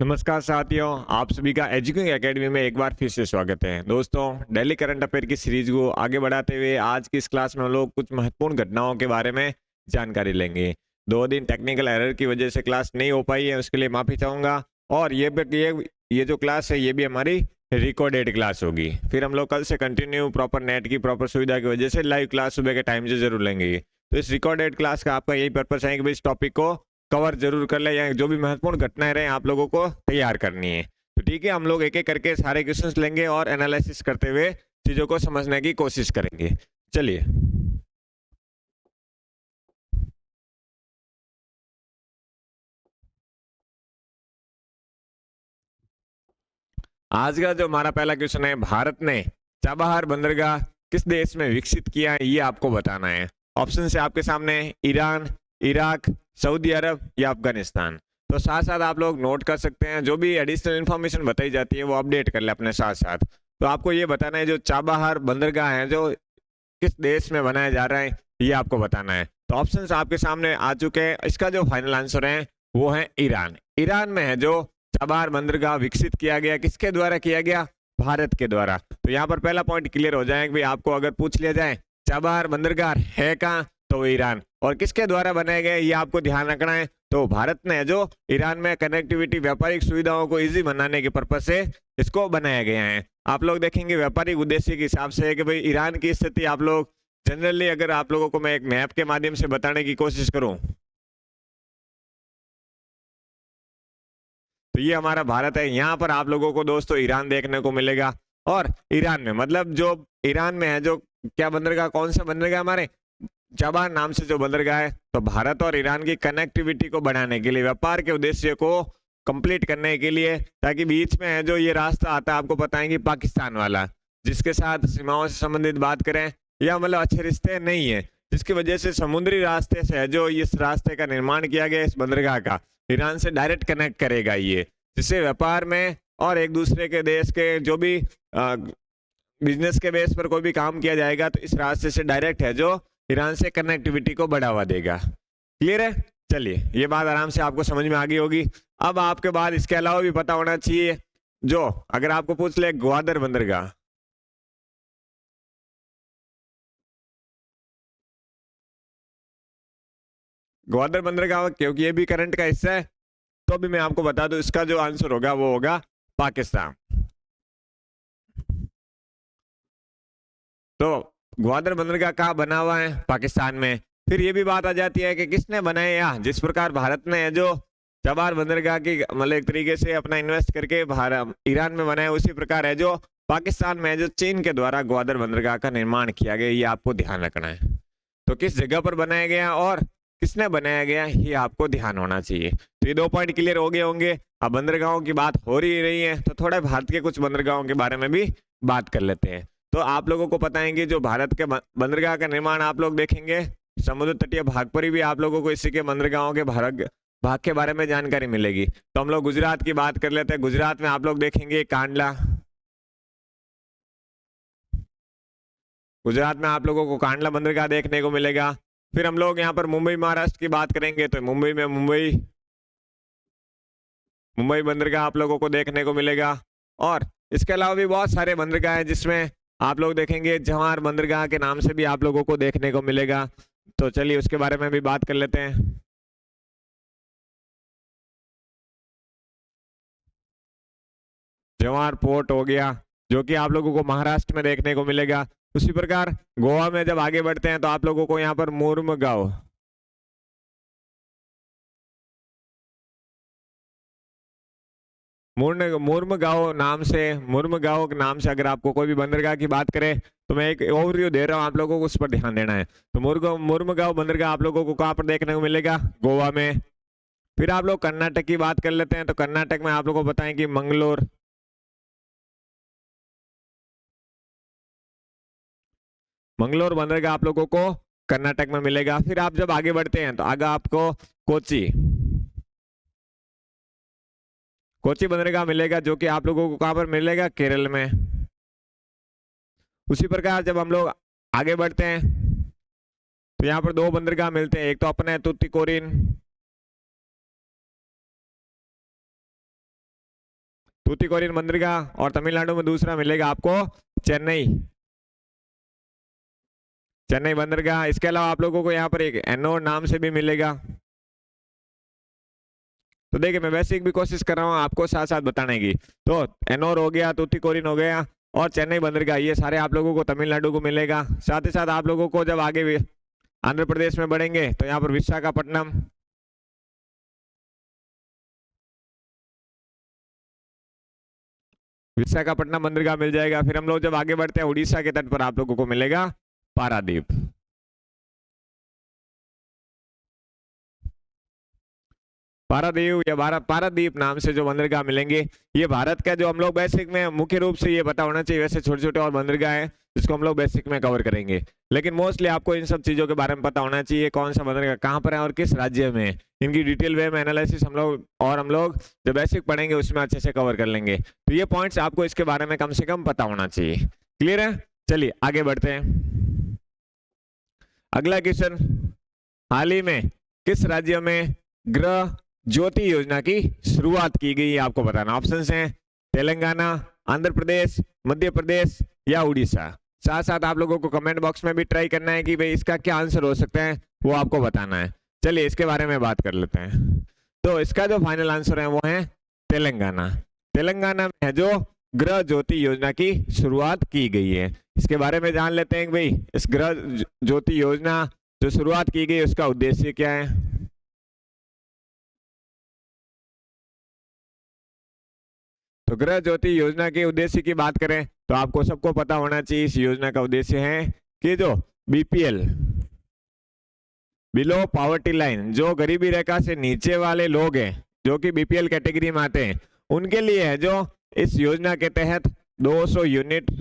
नमस्कार साथियों, आप सभी का एजुकिंग एकेडमी में एक बार फिर से स्वागत है। दोस्तों, डेली करंट अफेयर की सीरीज को आगे बढ़ाते हुए आज की इस क्लास में हम लोग कुछ महत्वपूर्ण घटनाओं के बारे में जानकारी लेंगे। 2 दिन टेक्निकल एरर की वजह से क्लास नहीं हो पाई है, उसके लिए माफी चाहूंगा। और ये जो क्लास है ये भी हमारी रिकॉर्डेड क्लास होगी। फिर हम लोग कल से कंटिन्यू प्रॉपर नेट की प्रॉपर सुविधा की वजह से लाइव क्लास सुबह के टाइम से जरूर लेंगे। तो इस रिकॉर्डेड क्लास का आपका यही पर्पस है कि भाई इस टॉपिक को कवर जरूर कर ले, या जो भी महत्वपूर्ण घटनाएं रहे आप लोगों को तैयार करनी है। तो ठीक है, हम लोग एक एक करके सारे क्वेश्चंस लेंगे और एनालिसिस करते हुए चीजों को समझने की कोशिश करेंगे। चलिए, आज का जो हमारा पहला क्वेश्चन है, भारत ने चाबहार बंदरगाह किस देश में विकसित किया है, ये आपको बताना है। ऑप्शन है आपके सामने, ईरान, इराक, सऊदी अरब या अफगानिस्तान। तो साथ साथ आप लोग नोट कर सकते हैं, जो भी एडिशनल इन्फॉर्मेशन बताई जाती है वो अपडेट कर ले अपने साथ साथ। तो आपको ये बताना है जो चाबहार बंदरगाह है जो किस देश में बनाया जा रहा है, ये आपको बताना है। तो ऑप्शंस आपके सामने आ चुके हैं। इसका जो फाइनल आंसर है वो है ईरान। ईरान में है जो चाबहार बंदरगाह विकसित किया गया। किसके द्वारा किया गया? भारत के द्वारा। तो यहाँ पर पहला पॉइंट क्लियर हो जाएगा भाई, आपको अगर पूछ लिया जाए चाबहार बंदरगाह है कहाँ, तो वो ईरान। और किसके द्वारा बनाया गया ये आपको ध्यान रखना है। तो भारत ने जो ईरान में कनेक्टिविटी, व्यापारिक सुविधाओं को इजी बनाने के पर्पज से इसको बनाया गया है। आप लोग देखेंगे व्यापारिक उद्देश्य के हिसाब से कि भाई ईरान की स्थिति आप लोग जनरली, अगर आप लोगों को मैं एक मैप के माध्यम से बताने की कोशिश करूं, तो ये हमारा भारत है। यहाँ पर आप लोगों को दोस्तों ईरान देखने को मिलेगा। और ईरान में मतलब जो ईरान में है जो क्या बंदरगाह, कौन सा बंदरगाह? हमारे चाबहार नाम से जो बंदरगाह है। तो भारत और ईरान की कनेक्टिविटी को बढ़ाने के लिए, व्यापार के उद्देश्य को कंप्लीट करने के लिए, ताकि बीच में है जो ये रास्ता आता है, आपको पता है कि पाकिस्तान वाला, जिसके साथ सीमाओं से संबंधित बात करें या मतलब अच्छे रिश्ते नहीं है, जिसकी वजह से समुद्री रास्ते से है जो इस रास्ते का निर्माण किया गया, इस बंदरगाह का ईरान से डायरेक्ट कनेक्ट करेगा ये, जिससे व्यापार में और एक दूसरे के देश के जो भी बिजनेस के बेस पर कोई भी काम किया जाएगा तो इस रास्ते से डायरेक्ट है जो ईरान से कनेक्टिविटी को बढ़ावा देगा। क्लियर है? चलिए, ये बात आराम से आपको समझ में आ गई होगी। अब आपके बाद इसके अलावा भी पता होना चाहिए, जो अगर आपको पूछ ले ग्वादर बंदरगाह, ग्वादर बंदरगाह क्योंकि ये भी करंट का हिस्सा है, तो भी मैं आपको बता दूं इसका जो आंसर होगा वो होगा पाकिस्तान। तो ग्वादर बंदरगाह कहाँ बना हुआ है? पाकिस्तान में। फिर ये भी बात आ जाती है कि किसने बनाया। जिस प्रकार भारत ने जो चाबहार बंदरगाह की मतलब एक तरीके से अपना इन्वेस्ट करके भारत ईरान में बनाया, उसी प्रकार है जो पाकिस्तान में है जो चीन के द्वारा ग्वादर बंदरगाह का निर्माण किया गया। ये आपको ध्यान रखना है। तो किस जगह पर बनाया गया और किसने बनाया गया, ये आपको ध्यान होना चाहिए। तो ये 2 पॉइंट क्लियर हो गए होंगे। अब बंदरगाहों की बात हो रही है तो थोड़ा भारत के कुछ बंदरगाहों के बारे में भी बात कर लेते हैं। तो आप लोगों को पता है कि जो भारत के बंदरगाह का निर्माण आप लोग देखेंगे, समुद्र तटीय भाग पर भी आप लोगों को इसी के बंदरगाहों के भाग के बारे में जानकारी मिलेगी। तो हम लोग गुजरात की बात कर लेते हैं। गुजरात में आप लोग देखेंगे कांडला, गुजरात में आप लोगों को कांडला बंदरगाह देखने को मिलेगा। फिर हम लोग यहाँ पर मुंबई महाराष्ट्र की बात करेंगे तो मुंबई में मुंबई बंदरगाह आप लोगों को देखने को मिलेगा। और इसके अलावा भी बहुत सारे बंदरगाह हैं जिसमें आप लोग देखेंगे जवाहर बंदरगाह के नाम से भी आप लोगों को देखने को मिलेगा। तो चलिए उसके बारे में भी बात कर लेते हैं। जवाहर पोर्ट हो गया जो कि आप लोगों को महाराष्ट्र में देखने को मिलेगा। उसी प्रकार गोवा में जब आगे बढ़ते हैं तो आप लोगों को यहाँ पर मुर्मुगांव, मुर्मुगांव के नाम से अगर आपको कोई भी बंदरगाह की बात करें, तो मैं एक ओवरव्यू दे रहा हूँ, आप लोगों को उस पर ध्यान देना है। तो मुर्मुगांव बंदरगाह आप लोगों को कहाँ पर देखने को मिलेगा? गोवा में। फिर आप लोग कर्नाटक की बात कर लेते हैं। तो कर्नाटक में आप लोगों को बताएं कि मंगलोर बंदरगाह आप लोगों को कर्नाटक में मिलेगा। फिर आप जब आगे बढ़ते हैं तो आगे आपको कोची, कोची बंदरगाह मिलेगा जो कि आप लोगों को कहाँ पर मिलेगा? केरल में। उसी प्रकार जब हम लोग आगे बढ़ते हैं तो यहाँ पर 2 बंदरगाह मिलते हैं। एक तो अपने तुतिकोरिन, तूतीकोरिन बंदरगाह, और तमिलनाडु में दूसरा मिलेगा आपको चेन्नई, चेन्नई बंदरगाह। इसके अलावा आप लोगों को यहाँ पर एक एनोर नाम से भी मिलेगा। तो देखिए मैं बेसिक भी कोशिश कर रहा हूँ आपको साथ साथ बताने की। तो एनोर हो गया, तूतीकोरिन हो गया और चेन्नई बंदरगाह, ये सारे आप लोगों को तमिलनाडु को मिलेगा। साथ ही साथ आप लोगों को जब आगे आंध्र प्रदेश में बढ़ेंगे तो यहाँ पर विशाखापट्टनम, विशाखापट्टनम बंदरगाह मिल जाएगा। फिर हम लोग जब आगे बढ़ते हैं उड़ीसा के तट पर आप लोगों को मिलेगा पारादीप। पारादीप या पारादीप नाम से जो बंदरगाह मिलेंगे, ये भारत का जो हम लोग बेसिक में मुख्य रूप से ये पता होना चाहिए। वैसे छोटे छोटे और बंदरगाह है जिसको हम लोग बेसिक में कवर करेंगे, लेकिन मोस्टली आपको इन सब चीजों के बारे में पता होना चाहिए। कौन सा बंदरगाह कहाँ पर है और किस राज्य में है, इनकी डिटेल वे में एनालिसिस हम लोग जो बेसिक पढ़ेंगे उसमें अच्छे से कवर कर लेंगे। तो ये पॉइंट्स आपको इसके बारे में कम से कम पता होना चाहिए। क्लियर है? चलिए आगे बढ़ते हैं। अगला क्वेश्चन, हाल ही में किस राज्य में गृह ज्योति योजना की शुरुआत की गई, आपको बताना। ऑप्शंस हैं तेलंगाना, आंध्र प्रदेश, मध्य प्रदेश या उड़ीसा। साथ साथ आप लोगों को कमेंट बॉक्स में भी ट्राई करना है कि भाई इसका क्या आंसर हो सकता है, वो आपको बताना है। चलिए इसके बारे में बात कर लेते हैं। तो इसका जो फाइनल आंसर है वो है तेलंगाना। तेलंगाना में है जो गृह ज्योति योजना की शुरुआत की गई है। इसके बारे में जान लेते हैं कि भाई इस गृह ज्योति योजना जो शुरुआत की गई उसका उद्देश्य क्या है। तो गृह ज्योति योजना के उद्देश्य की बात करें तो आपको सबको पता होना चाहिए इस योजना का उद्देश्य है कि जो बीपीएल, बिलो पॉवर्टी लाइन, जो गरीबी रेखा से नीचे वाले लोग हैं जो कि बीपीएल कैटेगरी में आते हैं, उनके लिए है जो इस योजना के तहत 200 यूनिट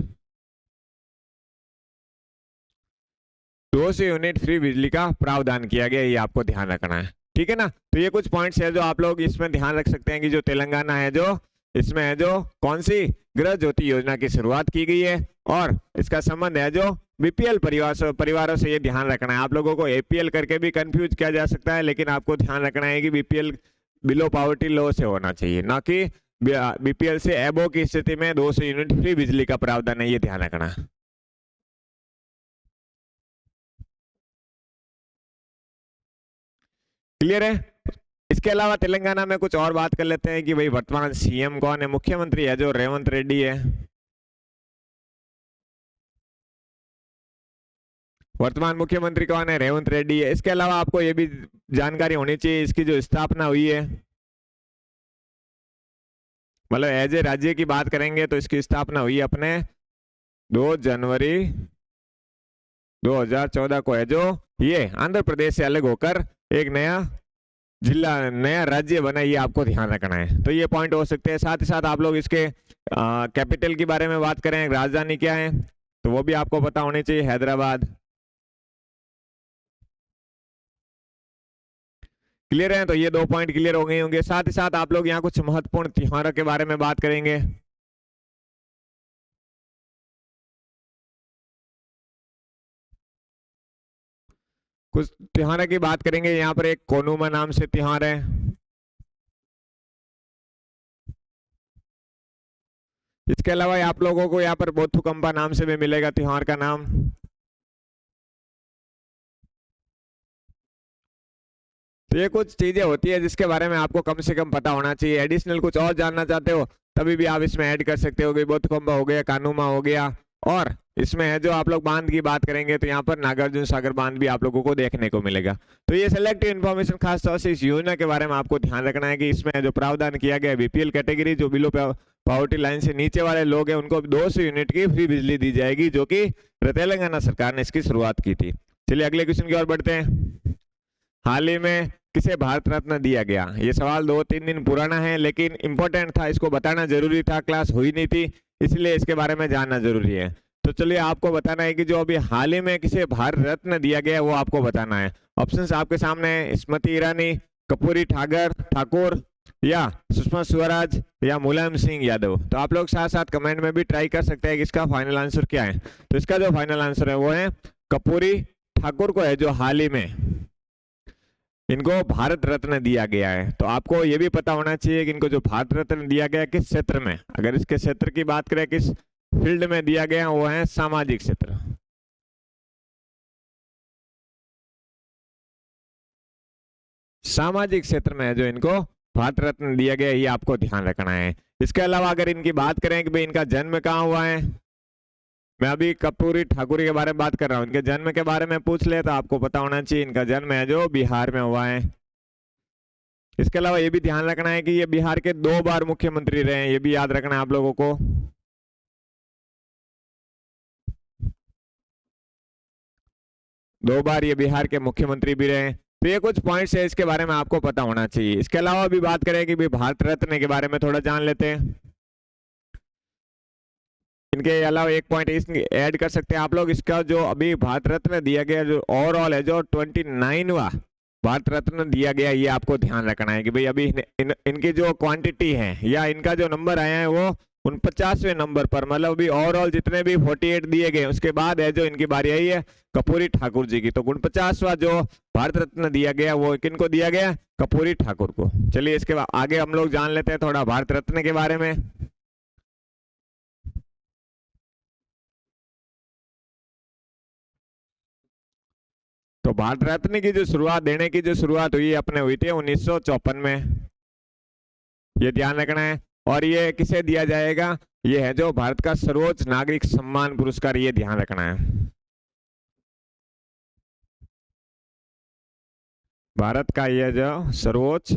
फ्री बिजली का प्रावधान किया गया। ये आपको ध्यान रखना है, ठीक है ना। तो ये कुछ पॉइंट्स है जो आप लोग इसमें ध्यान रख सकते हैं कि जो तेलंगाना है जो इसमें है जो कौन सी गृह ज्योति योजना की शुरुआत की गई है और इसका संबंध है जो बीपीएल परिवारों से। ये ध्यान रखना है। आप लोगों को एपीएल करके भी कंफ्यूज किया जा सकता है, लेकिन आपको ध्यान रखना है कि बीपीएल बिलो पॉवर्टी लो से होना चाहिए, ना कि बीपीएल से एबो की स्थिति में 200 यूनिट फ्री बिजली का प्रावधान है। ये ध्यान रखना है। क्लियर है? इसके अलावा तेलंगाना में कुछ और बात कर लेते हैं कि भाई वर्तमान सीएम कौन है। मुख्यमंत्री है जो रेवंत रेड्डी है। वर्तमान मुख्यमंत्री कौन है? रेवंत रेड्डी है। इसके अलावा आपको ये भी जानकारी होनी चाहिए इसकी जो स्थापना हुई है, मतलब एज ए राज्य की बात करेंगे तो इसकी स्थापना हुई अपने 2 जनवरी 2014 को है जो ये आंध्र प्रदेश से अलग होकर एक नया जिला, नया राज्य बना। ये आपको ध्यान रखना है। तो ये पॉइंट हो सकते हैं। साथ ही साथ आप लोग इसके कैपिटल के बारे में बात करें, राजधानी क्या है, तो वो भी आपको पता होनी चाहिए, हैदराबाद। क्लियर है? तो ये 2 पॉइंट क्लियर हो गए होंगे। साथ ही साथ आप लोग यहाँ कुछ महत्वपूर्ण त्योहारों के बारे में बात करेंगे। कुछ त्योहारों की बात करेंगे। यहाँ पर एक कोनुमा नाम से त्योहार है। इसके अलावा आप लोगों को यहाँ पर बोथुकंपा नाम से भी मिलेगा त्योहार का नाम। तो ये कुछ चीजें होती है जिसके बारे में आपको कम से कम पता होना चाहिए। एडिशनल कुछ और जानना चाहते हो तभी भी आप इसमें ऐड कर सकते हो। बोथुकंपा हो गया, कानुमा हो गया, और इसमें है जो आप लोग बांध की बात करेंगे तो यहाँ पर नागार्जुन सागर बांध भी आप लोगों को देखने को मिलेगा। तो ये सिलेक्टिव इन्फॉर्मेशन खास तौर से इस योजना के बारे में आपको ध्यान रखना है कि इसमें जो प्रावधान किया गया है बीपीएल कैटेगरी, जो बिलो पॉवर्टी लाइन से नीचे वाले लोग हैं, उनको 200 यूनिट की फ्री बिजली दी जाएगी, जो कि तेलंगाना सरकार ने इसकी शुरुआत की थी। चलिए अगले क्वेश्चन की ओर बढ़ते हैं। हाल ही में किसे भारत रत्न दिया गया? ये सवाल 2-3 दिन पुराना है, लेकिन इंपॉर्टेंट था, इसको बताना जरूरी था, क्लास हुई नहीं थी, इसलिए इसके बारे में जानना जरूरी है। तो चलिए आपको बताना है कि जो अभी हाल ही में किसे भारत रत्न दिया गया वो आपको बताना है। ऑप्शंस आपके सामने है, स्मृति ईरानी, कर्पूरी ठाकुर या सुषमा स्वराज या मुलायम सिंह यादव। तो आप लोग साथ साथ कमेंट में भी ट्राई कर सकते हैं कि इसका फाइनल आंसर क्या है। तो इसका जो फाइनल आंसर है वो है कर्पूरी ठाकुर को है जो हाल ही में इनको भारत रत्न दिया गया है। तो आपको ये भी पता होना चाहिए कि इनको जो भारत रत्न दिया गया है किस क्षेत्र में, अगर इसके क्षेत्र की बात करें किस फील्ड में दिया गया वो है सामाजिक क्षेत्र। सामाजिक क्षेत्र में जो इनको भारत रत्न दिया गया ये आपको ध्यान रखना है। इसके अलावा अगर इनकी बात करें कि भाई इनका जन्म कहाँ हुआ है, मैं अभी कर्पूरी ठाकुर के बारे में बात कर रहा हूँ, इनके जन्म के बारे में पूछ ले तो आपको पता होना चाहिए इनका जन्म है जो बिहार में हुआ है। इसके अलावा ये भी ध्यान रखना है कि ये बिहार के 2 बार मुख्यमंत्री रहे हैं, ये भी याद रखना है आप लोगों को। 2 बार ये बिहार के मुख्यमंत्री भी रहे हैं। तो ये कुछ पॉइंट्स है इसके बारे में आपको पता होना चाहिए। इसके अलावा भी बात करें कि भी भारत रत्न के बारे में थोड़ा जान लेते हैं। इनके अलावा एक पॉइंट इस ऐड कर सकते हैं आप लोग, इसका जो अभी भारत रत्न दिया गया जो ओवरऑल है जो 29वां भारत रत्न दिया गया ये आपको ध्यान रखना है कि भाई अभी इनकी जो क्वांटिटी है या इनका जो नंबर आया है वो 49वें नंबर पर, मतलब अभी ओवरऑल जितने भी 48 दिए गए उसके बाद है जो इनकी बारी आई है कर्पूरी ठाकुर जी की। तो 49वां जो भारत रत्न दिया गया वो किनको दिया गया, कर्पूरी ठाकुर को। चलिए इसके बाद आगे हम लोग जान लेते हैं थोड़ा भारत रत्न के बारे में। तो भारत रत्न की जो शुरुआत देने की जो शुरुआत हुई अपने हुई थी 1954 में, ये ध्यान रखना है। और ये किसे दिया जाएगा, ये है जो भारत का सर्वोच्च नागरिक सम्मान पुरस्कार, ये ध्यान रखना है। भारत का यह जो सर्वोच्च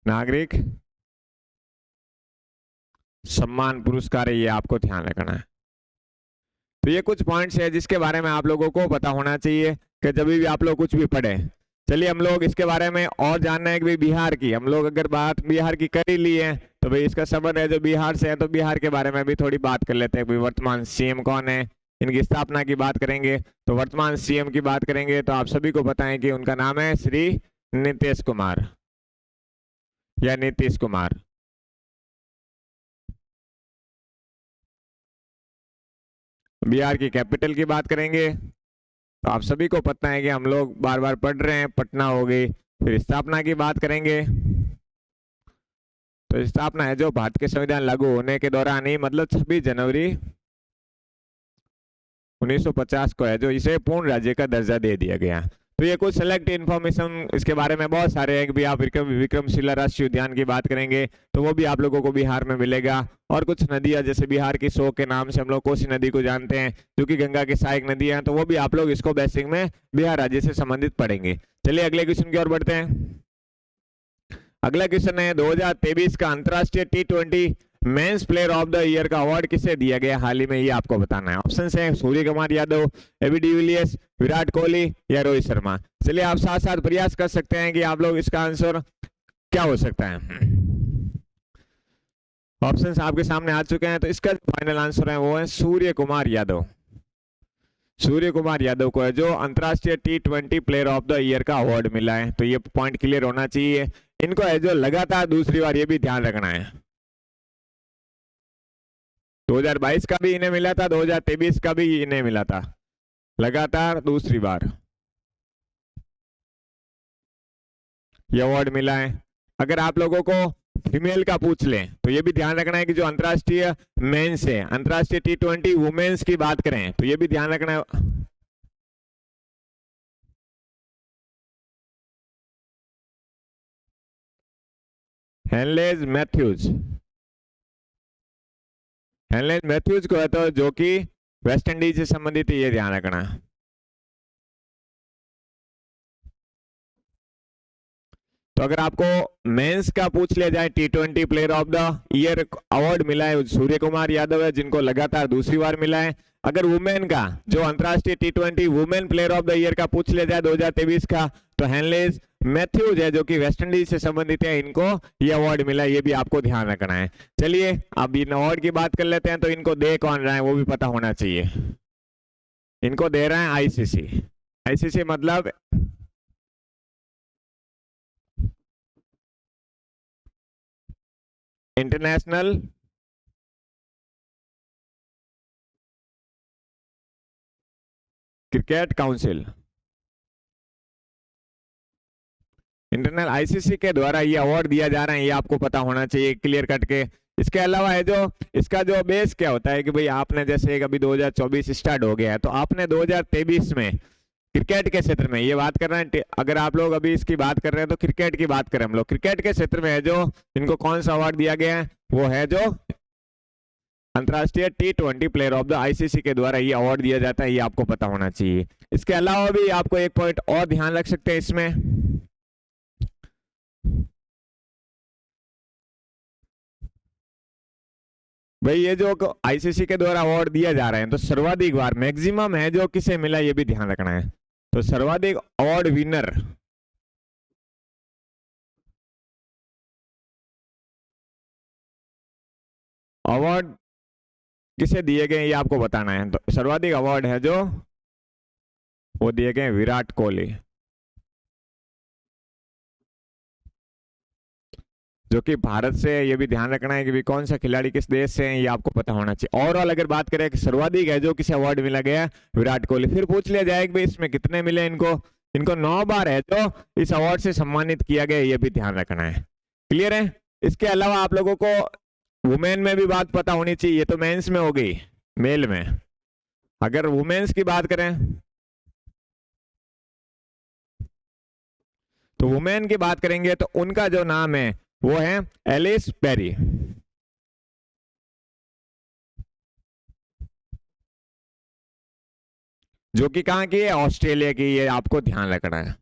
नागरिक सम्मान पुरस्कार है, ये आपको ध्यान रखना है। तो ये कुछ पॉइंट्स है जिसके बारे में आप लोगों को पता होना चाहिए कि जब भी आप लोग कुछ भी पढ़े। चलिए हम लोग इसके बारे में और जानना है कि भाई बिहार की, हम लोग अगर बात बिहार की कर ही ली है तो भाई इसका संबंध है जो बिहार से है, तो बिहार के बारे में भी थोड़ी बात कर लेते हैं। भाई वर्तमान सीएम कौन है, इनकी स्थापना की बात करेंगे। तो वर्तमान सीएम की बात करेंगे तो आप सभी को पता है कि उनका नाम है श्री नीतीश कुमार या नीतीश कुमार। बिहार की कैपिटल की बात करेंगे तो आप सभी को पता है कि हम लोग बार बार पढ़ रहे हैं, पटना हो गई। फिर स्थापना की बात करेंगे तो स्थापना है जो भारत के संविधान लागू होने के दौरान ही, मतलब 26 जनवरी 1950 को है जो इसे पूर्ण राज्य का दर्जा दे दिया गया। तो ये कुछ सेलेक्ट इन्फॉर्मेशन इसके बारे में बहुत सारे हैं कि भी आप विक्रमशिला राष्ट्रीय उद्यान की बात करेंगे तो वो भी आप लोगों को बिहार में मिलेगा। और कुछ नदियां जैसे बिहार की 100 के नाम से हम लोग कोसी नदी को जानते हैं जो कि गंगा की सहायक नदी है, तो वो भी आप लोग इसको बेसिक में बिहार राज्य से संबंधित पढ़ेंगे। चलिए अगले क्वेश्चन की ओर बढ़ते हैं। अगला क्वेश्चन है 2023 का अंतरराष्ट्रीय T20 men's player of the year का अवार्ड किसे दिया गया हाल ही में, ये आपको बताना है। ऑप्शन है सूर्य कुमार यादव, एबी डिविलियर्स, विराट कोहली या रोहित शर्मा। चलिए आप साथ साथ प्रयास कर सकते हैं कि आप लोग इसका आंसर क्या हो सकता है। ऑप्शंस आपके सामने आ चुके हैं, तो इसका फाइनल आंसर है वो है सूर्य कुमार यादव। सूर्य कुमार यादव को है जो अंतरराष्ट्रीय T20 player of the year का अवार्ड मिला है। तो ये पॉइंट क्लियर होना चाहिए। इनको है जो लगातार दूसरी बार, ये भी ध्यान रखना है, 2022 का भी इन्हें मिला था, 2023 का भी इन्हें मिला था, लगातार दूसरी बार ये अवार्ड मिला है। अगर आप लोगों को फीमेल का पूछ लें तो ये भी ध्यान रखना है कि जो अंतरराष्ट्रीय मेंस है, अंतरराष्ट्रीय T20 वुमेन्स की बात करें तो ये भी ध्यान रखना है, हेनलेज मैथ्यूज। हेनलेज मैथ्यूज को है तो जो कि वेस्ट इंडीज से संबंधित है, ये ध्यान रखना। तो अगर आपको मेंस का पूछ लिया जाए T20 player of the year award मिला है सूर्य कुमार यादव है जिनको लगातार दूसरी बार मिला है। अगर वुमेन का जो अंतरराष्ट्रीय T20 women player of the year का पूछ लिया जाए 2023 का, तो हेनलेज मैथ्यूज है जो कि वेस्ट इंडीज से संबंधित है, इनको ये अवार्ड मिला है, ये भी आपको ध्यान रखना है। चलिए अब इन अवार्ड की बात कर लेते हैं। तो इनको दे कौन रहा है वो भी पता होना चाहिए। इनको दे रहा है आईसीसी। आईसीसी मतलब international cricket council, internal ICC के द्वारा ये अवार्ड दिया जा रहा है, ये आपको पता होना चाहिए क्लियर कट के। इसके अलावा है जो इसका जो बेस क्या होता है कि भाई आपने जैसे अभी 2024 स्टार्ट हो गया है, तो आपने 2023 में क्रिकेट के क्षेत्र में ये बात कर रहे हैं, अगर आप लोग अभी इसकी बात कर रहे हैं तो क्रिकेट की बात करें हम लोग, क्रिकेट के क्षेत्र में है जो इनको कौन सा अवार्ड दिया गया है, वो है जो अंतरराष्ट्रीय T20 player of the ICC के द्वारा ये अवार्ड दिया जाता है, ये आपको पता होना चाहिए। इसके अलावा भी आपको एक पॉइंट और ध्यान रख सकते हैं इसमें, भाई ये जो आईसीसी के द्वारा अवार्ड दिया जा रहा है तो सर्वाधिक बार मैक्सिमम है जो किसे मिला ये भी ध्यान रखना है। तो सर्वाधिक अवार्ड विनर अवार्ड किसे दिए गए ये आपको बताना है। तो सर्वाधिक अवार्ड है जो वो दिए गए विराट कोहली, जो कि भारत से, ये भी ध्यान रखना है कि भी कौन सा खिलाड़ी किस देश से है ये आपको पता होना चाहिए। ओवरऑल अगर बात करें कि सर्वाधिक है जो किसे अवार्ड मिला गया विराट कोहली, फिर पूछ लिया जाए कि भाई इसमें कितने मिले इनको, इनको 9 बार है जो इस अवार्ड से सम्मानित किया गया, ये भी ध्यान रखना है। क्लियर है। इसके अलावा आप लोगों को वुमेन में भी बात पता होनी चाहिए, ये तो मेंस में हो गई, मेल में अगर वुमेन्स की बात करें तो वुमेन की बात करेंगे तो उनका जो नाम है वो है एलिस पेरी, जो कि कहां की है, ऑस्ट्रेलिया की, ये आपको ध्यान रखना है।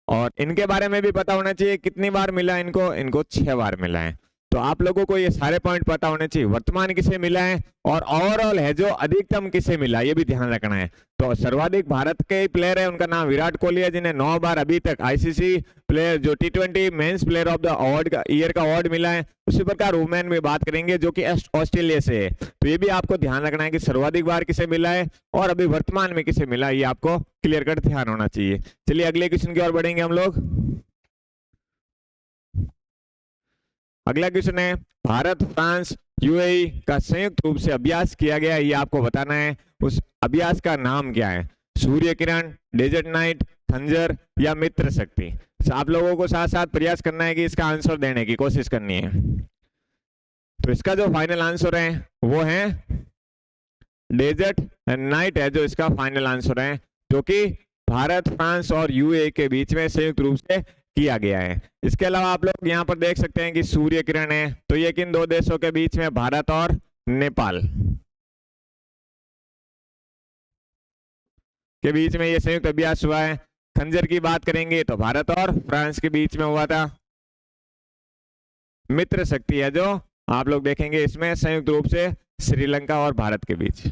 और इनके बारे में भी पता होना चाहिए कितनी बार मिला इनको, इनको 6 बार मिला है। तो आप लोगों को ये सारे पॉइंट पता होने चाहिए, वर्तमान किसे मिला है और ओवरऑल है जो अधिकतम किसे मिला, ये भी ध्यान रखना है। तो सर्वाधिक भारत के प्लेयर है, उनका नाम विराट कोहली है, जिन्हें 9 बार अभी तक आईसीसी प्लेयर जो T20 men's player of the award का ईयर का अवार्ड मिला है। उसी प्रकार वुमेन में बात करेंगे जो कि ऑस्ट्रेलिया से है, तो ये भी आपको ध्यान रखना है कि सर्वाधिक बार किसे मिला है और अभी वर्तमान में किसे मिला, ये आपको क्लियर कट ध्यान होना चाहिए। चलिए अगले क्वेश्चन की ओर बढ़ेंगे हम लोग। अगला क्वेश्चन है, भारत फ्रांस यूएई का संयुक्त रूप से अभ्यास किया गया, ये आपको बताना है। उस अभ्यास का नाम क्या है, सूर्य किरण, डेजर्ट नाइट, खंजर या मित्र शक्ति। आप लोगों को साथ साथ प्रयास करना है कि इसका आंसर देने की कोशिश करनी है। तो इसका जो फाइनल आंसर है वो है डेजर्ट नाइट है जो इसका फाइनल आंसर है, जो कि भारत फ्रांस और यूएई के बीच में संयुक्त रूप से किया गया है। इसके अलावा आप लोग यहाँ पर देख सकते हैं कि सूर्य किरण है, तो ये किन 2 देशों के बीच में, भारत और नेपाल के बीच में ये संयुक्त अभ्यास हुआ है। खंजर की बात करेंगे तो भारत और फ्रांस के बीच में हुआ था। मित्र शक्ति है जो आप लोग देखेंगे इसमें संयुक्त रूप से श्रीलंका और भारत के बीच।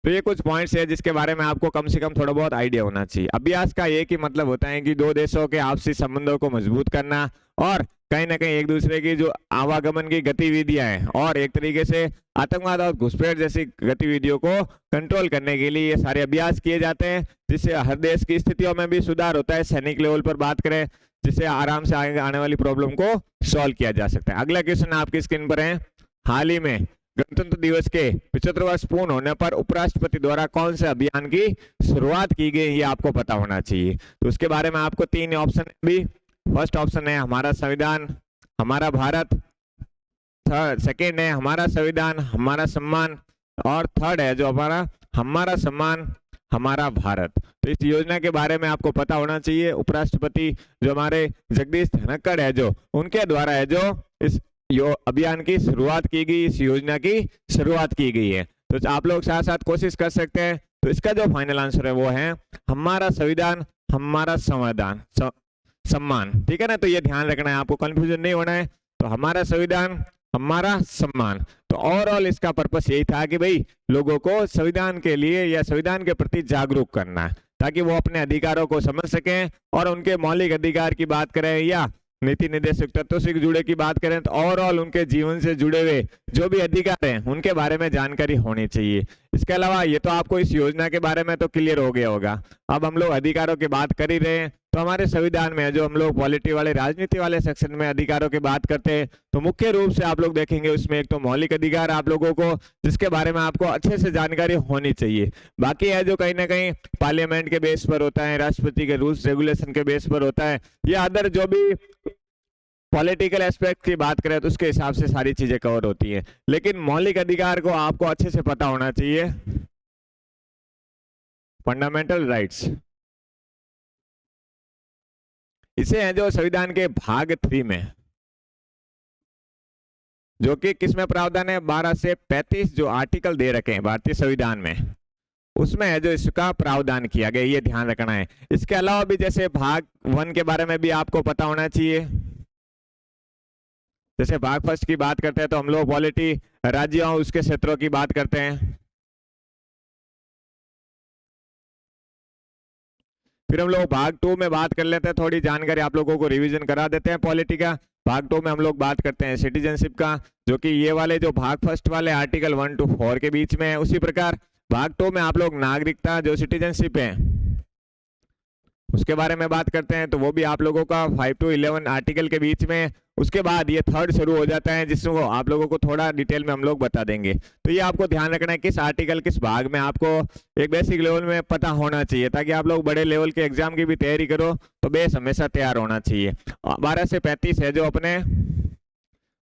तो ये कुछ पॉइंट्स है जिसके बारे में आपको कम से कम थोड़ा बहुत आइडिया होना चाहिए। अभ्यास का एक ही मतलब होता है कि 2 देशों के आपसी संबंधों को मजबूत करना और कहीं ना कहीं एक दूसरे की जो आवागमन की गतिविधियां हैं और एक तरीके से आतंकवाद और घुसपैठ जैसी गतिविधियों को कंट्रोल करने के लिए ये सारे अभ्यास किए जाते हैं, जिससे हर देश की स्थितियों में भी सुधार होता है। सैनिक लेवल पर बात करें जिससे आराम से आने वाली प्रॉब्लम को सॉल्व किया जा सकता है। अगला क्वेश्चन आपकी स्क्रीन पर है, हाल ही में गणतंत्र दिवस के 75 वर्ष पूर्ण होने पर उपराष्ट्रपति द्वारा कौन से अभियान की शुरुआत की गई, ये आपको पता होना चाहिए। तो उसके बारे में आपको 3 ऑप्शन भी, फर्स्ट ऑप्शन है हमारा संविधान हमारा भारत, सेकेंड है हमारा संविधान हमारा सम्मान, और थर्ड है जो हमारा हमारा सम्मान हमारा भारत। तो इस योजना के बारे में आपको पता होना चाहिए। उपराष्ट्रपति जो हमारे जगदीश धनखड़ है जो उनके द्वारा है जो इस अभियान की शुरुआत की गई, इस योजना की शुरुआत की गई है। तो आप लोग साथ साथ कोशिश कर सकते हैं। तो इसका जो फाइनल आंसर है वो है हमारा संविधान हमारा संविधान सम्मान, ठीक है ना। तो ये ध्यान रखना है, आपको कंफ्यूजन नहीं होना है। तो हमारा संविधान हमारा सम्मान, तो ओवरऑल इसका पर्पस यही था कि भाई लोगों को संविधान के लिए या संविधान के प्रति जागरूक करना, ताकि वो अपने अधिकारों को समझ सकें और उनके मौलिक अधिकार की बात करें या नीति निर्देशक तत्वों से जुड़े की बात करें तो ओवरऑल उनके जीवन से जुड़े हुए जो भी अधिकार हैं उनके बारे में जानकारी होनी चाहिए। इसके अलावा ये तो आपको इस योजना के बारे में तो क्लियर हो गया होगा। अब हम लोग अधिकारों की बात कर ही रहे हैं तो हमारे संविधान में जो हम लोग पॉलिटी वाले राजनीति वाले सेक्शन में अधिकारों की बात करते हैं तो मुख्य रूप से आप लोग देखेंगे उसमें एक तो मौलिक अधिकार आप लोगों को जिसके बारे में आपको अच्छे से जानकारी होनी चाहिए। बाकी है जो कहीं ना कहीं पार्लियामेंट के बेस पर होता है, राष्ट्रपति के रूल्स रेगुलेशन के बेस पर होता है, या अदर जो भी पॉलिटिकल एस्पेक्ट की बात करें तो उसके हिसाब से सारी चीजें कवर होती है। लेकिन मौलिक अधिकार को आपको अच्छे से पता होना चाहिए। फंडामेंटल राइट्स इसे है जो संविधान के भाग 3 में, जो कि किसमें प्रावधान है 12 से 35 जो आर्टिकल दे रखे हैं भारतीय संविधान में, उसमें है जो इसका प्रावधान किया गया, ये ध्यान रखना है। इसके अलावा भी जैसे भाग 1 के बारे में भी आपको पता होना चाहिए। जैसे भाग 1 की बात करते हैं तो हम लोग पॉलिटी राज्यों और उसके क्षेत्रों की बात करते हैं। फिर हम लोग भाग 2 में बात कर लेते हैं, थोड़ी जानकारी आप लोगों को रिवीजन करा देते हैं पॉलिटी का। भाग 2 में हम लोग बात करते हैं सिटीजनशिप का, जो कि ये वाले जो भाग 1 वाले आर्टिकल 1 to 4 के बीच में है। उसी प्रकार भाग 2 में आप लोग नागरिकता जो सिटीजनशिप है उसके बारे में बात करते हैं, तो वो भी आप लोगों का 5 to 11 आर्टिकल के बीच में। उसके बाद ये 3rd शुरू हो जाता है जिसको आप लोगों को थोड़ा डिटेल में हम लोग बता देंगे। तो ये आपको ध्यान रखना है किस आर्टिकल किस भाग में आपको एक बेसिक लेवल में पता होना चाहिए, ताकि आप लोग बड़े लेवल के एग्जाम की भी तैयारी करो तो बेस हमेशा तैयार होना चाहिए। 12 से 35 है जो अपने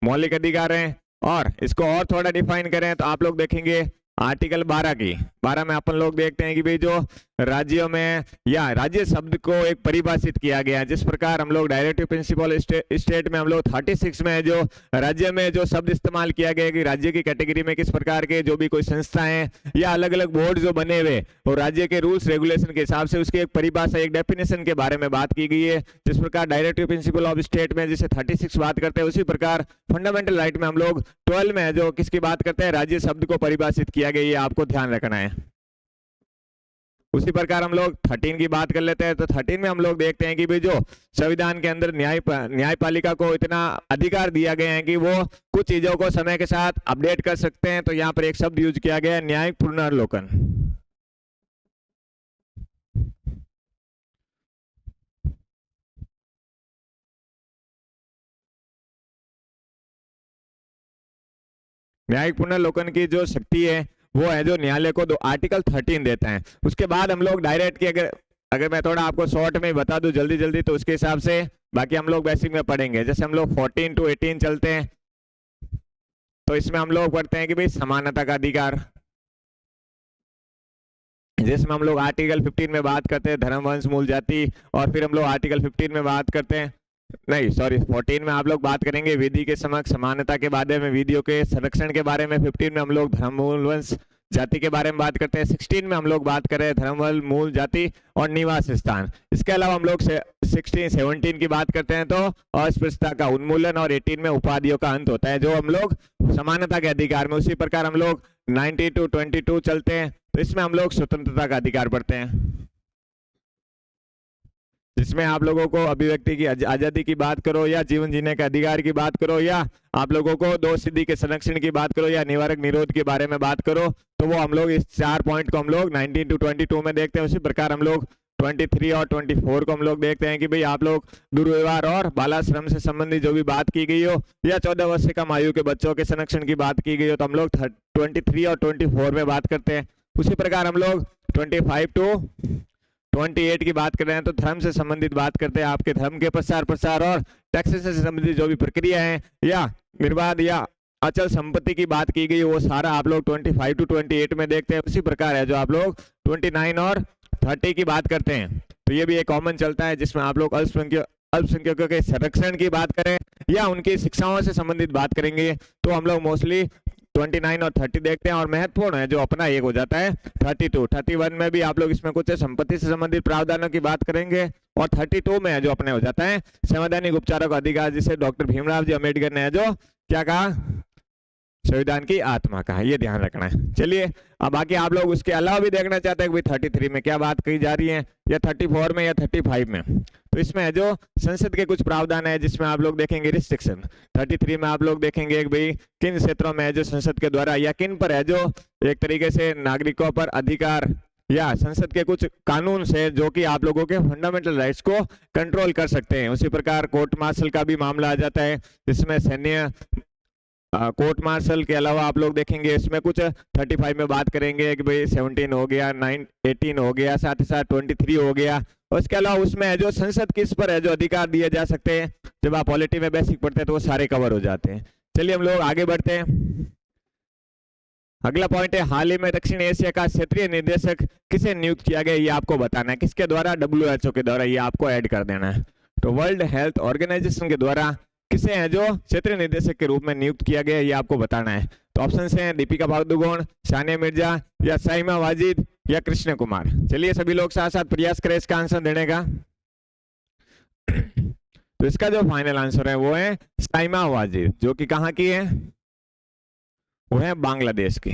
मौलिक अधिकार हैं। और इसको और थोड़ा डिफाइन करें तो आप लोग देखेंगे आर्टिकल 12 की 12 में अपन लोग देखते हैं कि भाई जो राज्यों में या राज्य शब्द को एक परिभाषित किया गया है, जिस प्रकार हम लोग डायरेक्टिव प्रिंसिपल स्टेट में हम लोग 36 में जो राज्य में जो शब्द इस्तेमाल किया गया कि राज्य की कैटेगरी में किस प्रकार के जो भी कोई संस्थाएं या अलग अलग बोर्ड जो बने हुए और राज्य के रूल्स रेगुलेशन के हिसाब से उसकी एक परिभाषा एक डेफिनेशन के बारे में बात की गई है। जिस प्रकार डायरेक्टिव प्रिंसिपल ऑफ स्टेट में जिसे 36 बात करते हैं, उसी प्रकार फंडामेंटल राइट में हम लोग 12 में जो किसकी बात करते हैं राज्य शब्द को परिभाषित किया गया, ये आपको ध्यान रखना है। उसी प्रकार हम लोग 13 की बात कर लेते हैं, तो 13 में हम लोग देखते हैं कि भाई जो संविधान के अंदर न्यायपालिका को इतना अधिकार दिया गया है कि वो कुछ चीजों को समय के साथ अपडेट कर सकते हैं। तो यहाँ पर एक शब्द यूज किया गया है न्यायिक पुनर्लोकन। न्यायिक पुनर्लोकन की जो शक्ति है वो है जो न्यायालय को आर्टिकल 13 देता है। उसके बाद हम लोग डायरेक्ट की अगर मैं थोड़ा आपको शॉर्ट में बता दूं जल्दी जल्दी, तो उसके हिसाब से बाकी हम लोग बेसिक में पढ़ेंगे। जैसे हम लोग 14 to 18 चलते हैं तो इसमें हम लोग पढ़ते हैं कि भाई समानता का अधिकार, जिसमें हम लोग आर्टिकल 15 में बात करते हैं धर्म वंश मूल जाति, और फिर हम लोग आर्टिकल 15 में बात करते हैं 14 में आप लोग बात करेंगे विधि के समक्ष समानता के बारे में, विधियों के संरक्षण के बारे में। 15 में हम लोग धर्म मूल वंश जाति के बारे में बात करते हैं। 16 में हम लोग बात कर रहे हैं धर्म मूल जाति और निवास स्थान। इसके अलावा हम लोग 17 की बात करते हैं तो अस्पृश्यता का उन्मूलन, और 18 में उपाधियों का अंत होता है जो हम लोग समानता के अधिकार में। उसी प्रकार हम लोग 19 to 22 चलते हैं तो इसमें हम लोग स्वतंत्रता का अधिकार पढ़ते हैं, जिसमें आप लोगों को अभिव्यक्ति की आजादी की बात करो या जीवन जीने के अधिकार की बात करो या आप लोगों को दोष सिद्धि के संरक्षण की बात करो या निवारक निरोध के बारे में बात करो, तो वो हम लोग इस 4 पॉइंट को हम लोग 19 to 22 में देखते हैं। उसी प्रकार हम लोग 23 और 24 को हम लोग देखते हैं कि भाई आप लोग दुर्व्यवहार और बाल श्रम से संबंधित जो भी बात की गई हो या 14 वर्ष से कम आयु के बच्चों के संरक्षण की बात की गई हो, तो हम लोग 23 और 24 में बात करते हैं। उसी प्रकार हम लोग 25 to 28 की बात कर रहे हैं तो धर्म से संबंधित बात करते हैं, आपके धर्म के प्रसार और टैक्सेशन से संबंधित जो भी प्रक्रिया है या निर्बाध या अचल संपत्ति की बात की गई वो सारा आप लोग 25 to 28 में देखते हैं। उसी प्रकार है जो आप लोग 29 और 30 की बात करते हैं, तो ये भी एक कॉमन चलता है जिसमें आप लोग अल्पसंख्यकों के संरक्षण की बात करें या उनकी शिक्षाओं से संबंधित बात करेंगे तो हम लोग मोस्टली 29 और 30 देखते हैं। और महत्वपूर्ण है जो अपना एक हो जाता है 32। 31 में भी आप लोग इसमें कुछ संपत्ति से संबंधित प्रावधानों की बात करेंगे, और 32 में है जो अपने हो जाता है संवैधानिक उपचारों का अधिकार, जिसे डॉक्टर भीमराव जी अम्बेडकर ने जो क्या कहा संविधान की आत्मा का, ये ध्यान रखना है। चलिए अब बाकी आप लोग उसके अलावा भी देखना चाहते हैं कि 33 में क्या बात कही जा रही है या 34 में या 35 में, तो इसमें है जो संसद के कुछ प्रावधान है जिसमें आप लोग देखेंगे रिस्ट्रिक्शन। 33 में आप लोग देखेंगे कि भाई किन क्षेत्रों में है जो संसद के द्वारा या किन पर है जो एक तरीके से नागरिकों पर अधिकार या संसद के कुछ कानून से जो कि आप लोगों के फंडामेंटल राइट्स को कंट्रोल कर सकते हैं। उसी प्रकार कोर्ट मार्शल का भी मामला आ जाता है, जिसमें सैन्य कोर्ट मार्शल के अलावा आप लोग देखेंगे इसमें कुछ 35 में बात करेंगे कि भाई 17 हो गया, 18 हो गया, साथ ही साथ 23 हो गया। और इसके अलावा उसमें है जो संसद किस पर है जो अधिकार दिए जा सकते हैं, जब आप पॉलिटी में बेसिक पढ़ते हैं तो वो सारे कवर हो जाते हैं। चलिए हम लोग आगे बढ़ते हैं। अगला पॉइंट है, हाल ही में दक्षिण एशिया का क्षेत्रीय निदेशक किसे नियुक्त किया गया, ये आपको बताना है। किसके द्वारा? WHO के द्वारा, ये आपको ऐड कर देना है। तो वर्ल्ड हेल्थ ऑर्गेनाइजेशन के द्वारा किसे है जो क्षेत्रीय निदेशक के रूप में नियुक्त किया गया, ये आपको बताना है। तो ऑप्शन हैं दीपिका पादुकोण, सानिया मिर्जा, या साइमा वाजिद, या कृष्ण कुमार। चलिए सभी लोग साथ साथ प्रयास करें इसका आंसर देने का। तो इसका जो फाइनल आंसर है वो है साइमा वाजिद, जो कि कहाँ की है? वो है बांग्लादेश की।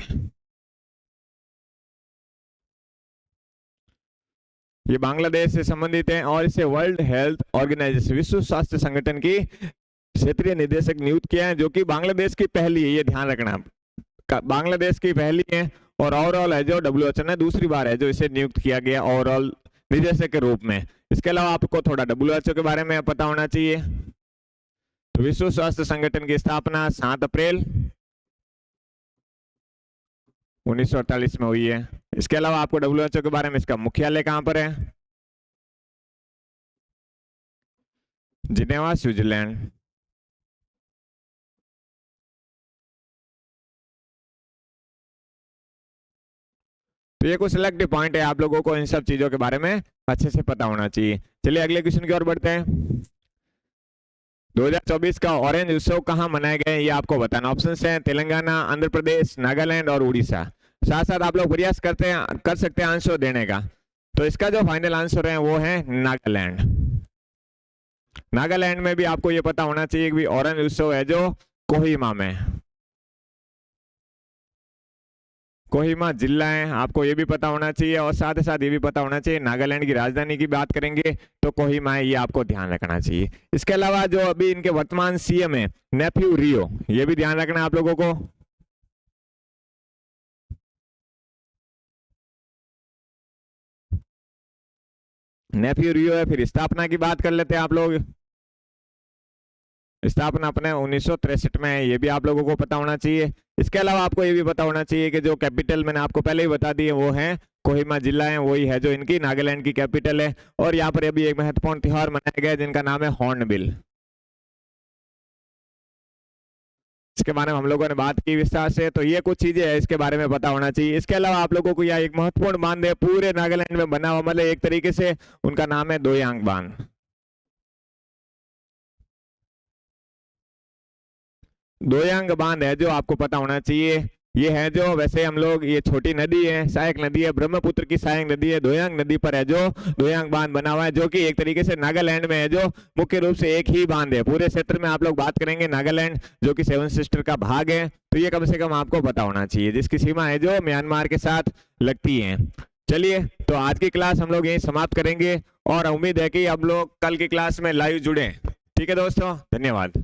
ये बांग्लादेश से संबंधित है और इसे वर्ल्ड हेल्थ ऑर्गेनाइजेशन, विश्व स्वास्थ्य संगठन की क्षेत्रीय निदेशक नियुक्त किया है, जो कि बांग्लादेश की पहली है, ये ध्यान रखना। बांग्लादेश की पहली है और ओवरऑल है जो WHO ने दूसरी बार है जो इसे नियुक्त किया गया ओवरऑल निदेशक के रूप में। इसके अलावा आपको थोड़ा WHO के बारे में पता होना चाहिए। तो विश्व स्वास्थ्य संगठन की स्थापना 7 अप्रैल 1948 में हुई है। इसके अलावा आपको WHO के बारे में, इसका मुख्यालय कहां पर है? Geneva, Switzerland. तो ये कुछ सिलेक्टिव पॉइंट है, आप लोगों को इन सब चीजों के बारे में अच्छे से पता होना चाहिए। चलिए अगले क्वेश्चन की ओर बढ़ते हैं। 2024 का ऑरेंज उत्सव कहाँ मनाए गए, ये आपको बताना। ऑप्शन हैं तेलंगाना, आंध्र प्रदेश, नागालैंड और उड़ीसा। साथ साथ आप लोग प्रयास कर सकते हैं आंसर देने का। तो इसका जो फाइनल आंसर है वो है नागालैंड। नागालैंड में भी आपको ये पता होना चाहिए कि ऑरेंज उत्सव है जो कोहिमा में, कोहिमा जिला है, आपको ये भी पता होना चाहिए। और साथ ही साथ ये भी पता होना चाहिए नागालैंड की राजधानी की बात करेंगे तो कोहिमा है, ये आपको ध्यान रखना चाहिए। इसके अलावा जो अभी इनके वर्तमान CM है नेफ्यू रियो, ये भी ध्यान रखना है आप लोगों को। नेफ्यू रियो है। फिर स्थापना की बात कर लेते हैं आप लोग। स्थापना अपने 1963 में है, ये भी आप लोगों को पता होना चाहिए। इसके अलावा आपको ये भी पता होना चाहिए कि जो कैपिटल मैंने आपको पहले ही बता दी है वो है कोहिमा जिला है, वही है जो इनकी नागालैंड की कैपिटल है। और यहाँ पर अभी एक महत्वपूर्ण त्योहार मनाया गया जिनका नाम है हॉर्नबिल। इसके बारे में हम लोगों ने बात की विस्तार से। तो ये कुछ चीजें है इसके बारे में पता होना चाहिए। इसके अलावा आप लोगों को यह एक महत्वपूर्ण बांध है पूरे नागालैंड में बना हुआ, मतलब एक तरीके से उनका नाम है दोयांग बांध। दोयांग बांध है जो आपको पता होना चाहिए। ये है जो वैसे हम लोग, ये छोटी नदी है, सहायक नदी है, ब्रह्मपुत्र की सहायक नदी है, दोयांग नदी पर है जो दोयांग बांध बना हुआ है, जो कि एक तरीके से नागालैंड में है जो मुख्य रूप से एक ही बांध है। पूरे क्षेत्र में आप लोग बात करेंगे नागालैंड जो कि 7 सिस्टर का भाग है, तो ये कम से कम आपको पता होना चाहिए, जिसकी सीमा है जो म्यांमार के साथ लगती है। चलिए तो आज की क्लास हम लोग यही समाप्त करेंगे और उम्मीद है कि अब लोग कल की क्लास में लाइव जुड़े। ठीक है दोस्तों, धन्यवाद।